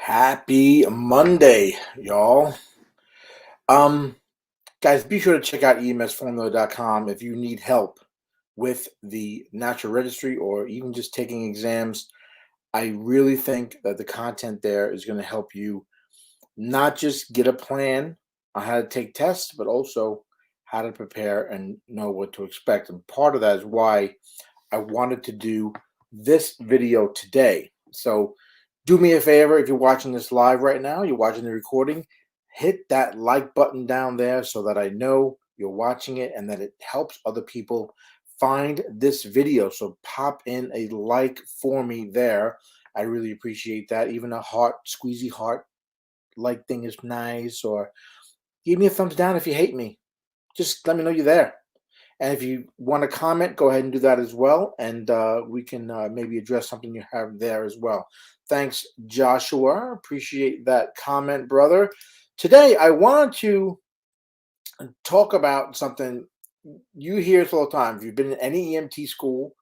Happy Monday, y'all. Um, Guys, be sure to check out emsformula.com if you need help with the National Registry or even just taking exams. I really think that the content there is going to help you not just get a plan on how to take tests, but also how to prepare and know what to expect. And part of that is why I wanted to do this video today. So do me a favor, if you're watching this live right now, you're watching the recording, hit that like button down there so that I know you're watching it and that it helps other people find this video. So pop in a like for me there. I really appreciate that. Even a heart, squeezy heart like thing is nice, or give me a thumbs down if you hate me. Just let me know you're there. And if you want to comment, go ahead and do that as well. And we can maybe address something you have there as well. Thanks, Joshua. Appreciate that comment, brother. Today, I wanted to talk about something you hear this all the time. If you've been in any EMT school,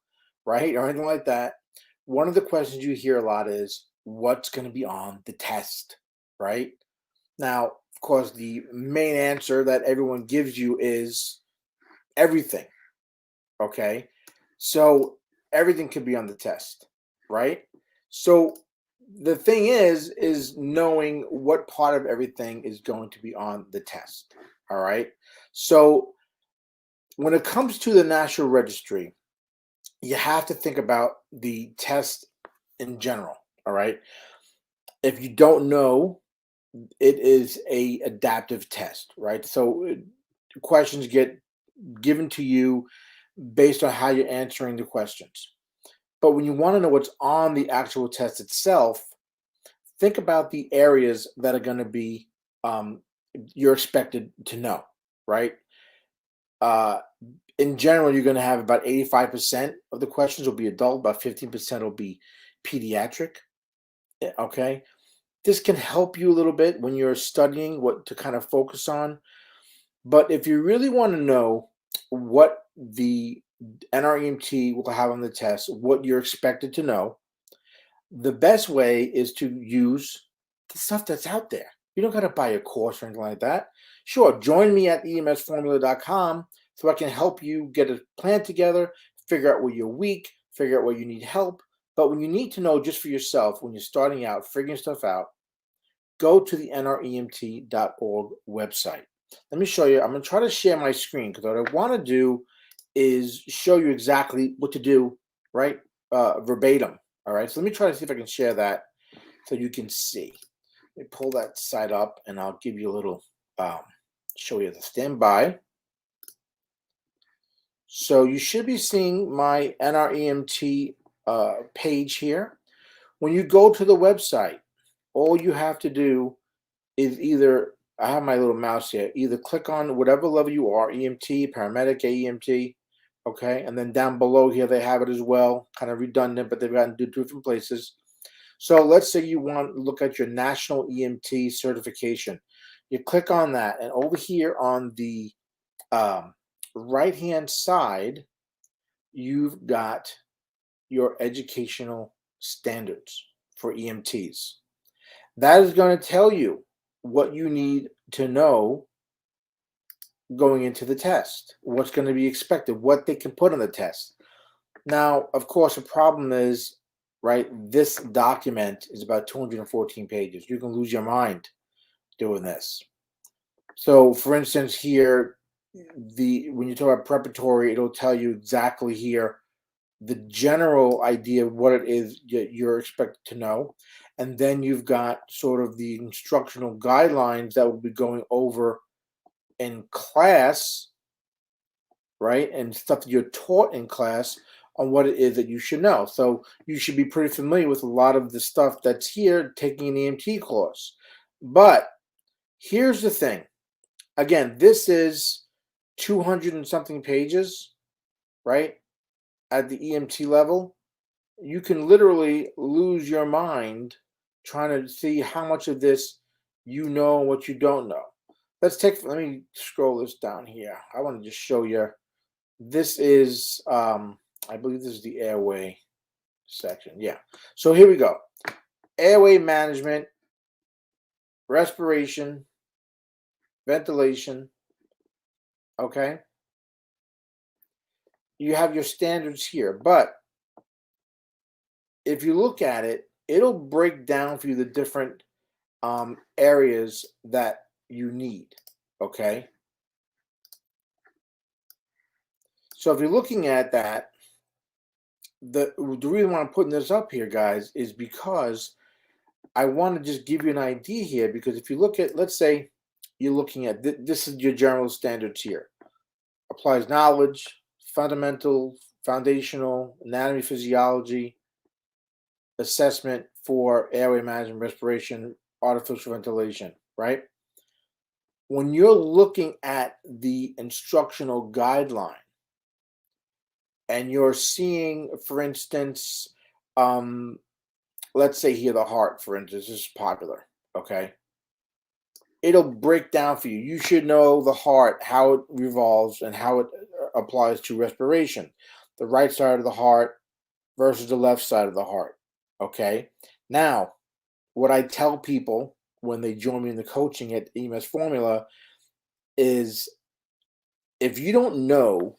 right, or anything like that, one of the questions you hear a lot is, what's going to be on the test, right? Now, of course, the main answer that everyone gives you is everything. Okay, so everything can be on the test, right? So the thing is knowing what part of everything is going to be on the test. All right. So when it comes to the National Registry, you have to think about the test in general. All right. If you don't know, it is a adaptive test, right? So questions get given to you based on how you're answering the questions. But when you want to know what's on the actual test itself, think about the areas that are going to be you're expected to know, right? Uh, in general, you're going to have about 85% of the questions will be adult, about 15% will be pediatric. Okay. This can help you a little bit when you're studying what to kind of focus on. But if you really want to know what the NREMT will have on the test, what you're expected to know, the best way is to use the stuff that's out there. You don't got to buy a course or anything like that. Sure, join me at emsformula.com so I can help you get a plan together, figure out where you're weak, figure out where you need help. But when you need to know just for yourself, when you're starting out, figuring stuff out, go to the nremt.org website. Let me show you. I'm going to try to share my screen because what I want to do is show you exactly what to do, right? Verbatim. All right. So let me try to see if I can share that so you can see. Let me pull that side up and I'll give you a little, show you the standby. So you should be seeing my NREMT page here. When you go to the website, all you have to do is either, I have my little mouse here, either click on whatever level you are, EMT, paramedic, AEMT, okay? And then down below here, they have it as well, kind of redundant, but they've gotten to different places. So let's say you want to look at your national EMT certification. You click on that, and over here on the right-hand side, you've got your educational standards for EMTs. That is going to tell you what you need to know going into the test, what's going to be expected, what they can put on the test. Now, of course, the problem is, right, this document is about 214 pages. You can lose your mind doing this. So, for instance, here, when you talk about preparatory, it'll tell you exactly here the general idea of what it is you're expected to know. And then you've got sort of the instructional guidelines that will be going over in class, right? And stuff that you're taught in class on what it is that you should know. So you should be pretty familiar with a lot of the stuff that's here taking an EMT course. But here's the thing. Again, this is 200 and something pages, right? At the EMT level. You can literally lose your mind trying to see how much of this you know and what you don't know. Let me scroll this down here. I want to just show you. This is, I believe this is the airway section. Yeah. So here we go. Airway management, respiration, ventilation, okay? You have your standards here, but if you look at it, it'll break down for you the different areas that you need, okay? So if you're looking at that, the reason why I'm putting this up here, guys, is because I want to just give you an idea here, because if you look at, let's say you're looking at, this is your general standards here. Applies knowledge, fundamental, foundational, anatomy, physiology, assessment for airway management, respiration, artificial ventilation, right? When you're looking at the instructional guideline and you're seeing, for instance, let's say here the heart, for instance, is popular, okay? It'll break down for you. You should know the heart, how it revolves, and how it applies to respiration. The right side of the heart versus the left side of the heart, okay? Now, what I tell people when they join me in the coaching at EMS Formula is, if you don't know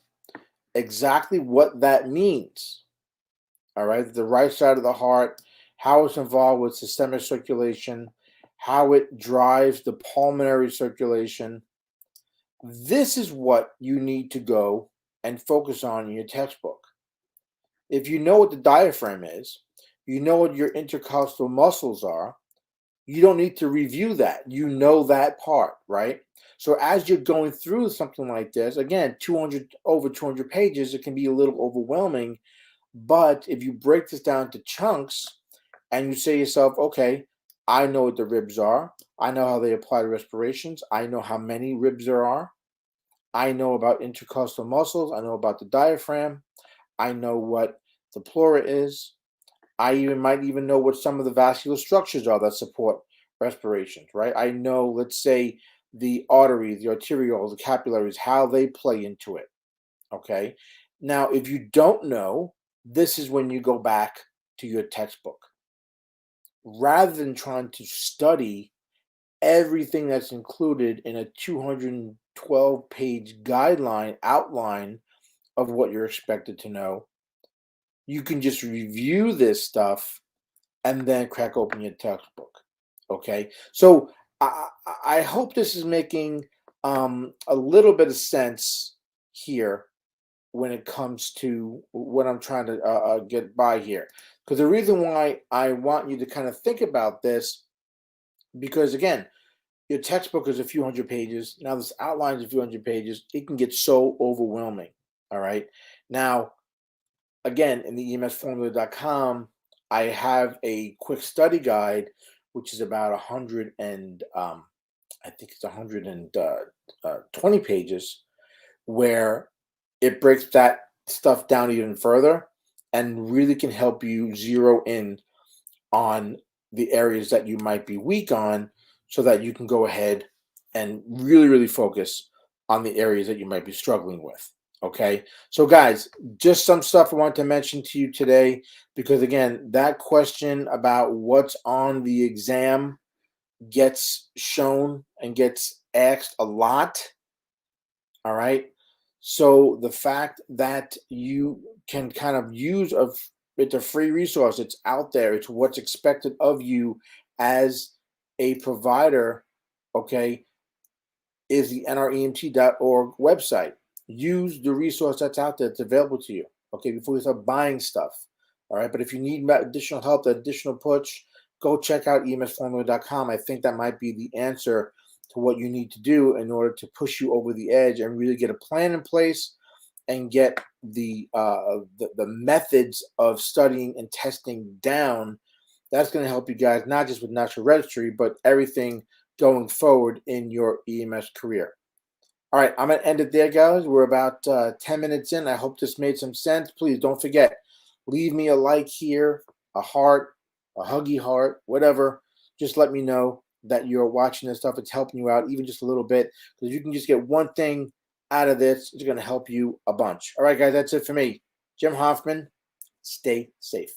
exactly what that means, all right, the right side of the heart, how it's involved with systemic circulation, how it drives the pulmonary circulation, this is what you need to go and focus on in your textbook. If you know what the diaphragm is, you know what your intercostal muscles are, you don't need to review that. You know that part, right? So as you're going through something like this, again, over 200 pages, it can be a little overwhelming. But if you break this down to chunks and you say to yourself, okay, I know what the ribs are. I know how they apply to respirations. I know how many ribs there are. I know about intercostal muscles. I know about the diaphragm. I know what the pleura is. Might even know what some of the vascular structures are that support respirations, right? I know, let's say, the arteries, the arterioles, the capillaries, how they play into it, okay? Now, if you don't know, this is when you go back to your textbook. Rather than trying to study everything that's included in a 212-page guideline outline of what you're expected to know, you can just review this stuff and then crack open your textbook. Okay, so I hope this is making a little bit of sense here when it comes to what I'm trying to get by here. Because the reason why I want you to kind of think about this, because again, your textbook is a few hundred pages. Now this outline is a few hundred pages. It can get so overwhelming. All right. Now, again, in the emsformula.com, I have a quick study guide, which is about 100 and I think it's 120 pages, where it breaks that stuff down even further and really can help you zero in on the areas that you might be weak on, so that you can go ahead and really focus on the areas that you might be struggling with. Okay, so guys, just some stuff I want to mention to you today, because again, that question about what's on the exam gets shown and gets asked a lot. All right, so the fact that you can kind of use it's a free resource, it's out there, it's what's expected of you as a provider, okay, is the NREMT.org website. Use the resource that's out there, that's available to you, okay, before you start buying stuff. All right, but if you need additional help, additional push, go check out emsformula.com. I think that might be the answer to what you need to do in order to push you over the edge and really get a plan in place and get the methods of studying and testing down. That's going to help you guys not just with natural registry, but everything going forward in your EMS career. All right, I'm going to end it there, guys. We're about 10 minutes in. I hope this made some sense. Please don't forget, leave me a like here, a heart, a huggy heart, whatever. Just let me know that you're watching this stuff. It's helping you out even just a little bit, because you can just get one thing out of this. It's going to help you a bunch. All right, guys, that's it for me. Jim Hoffman, stay safe.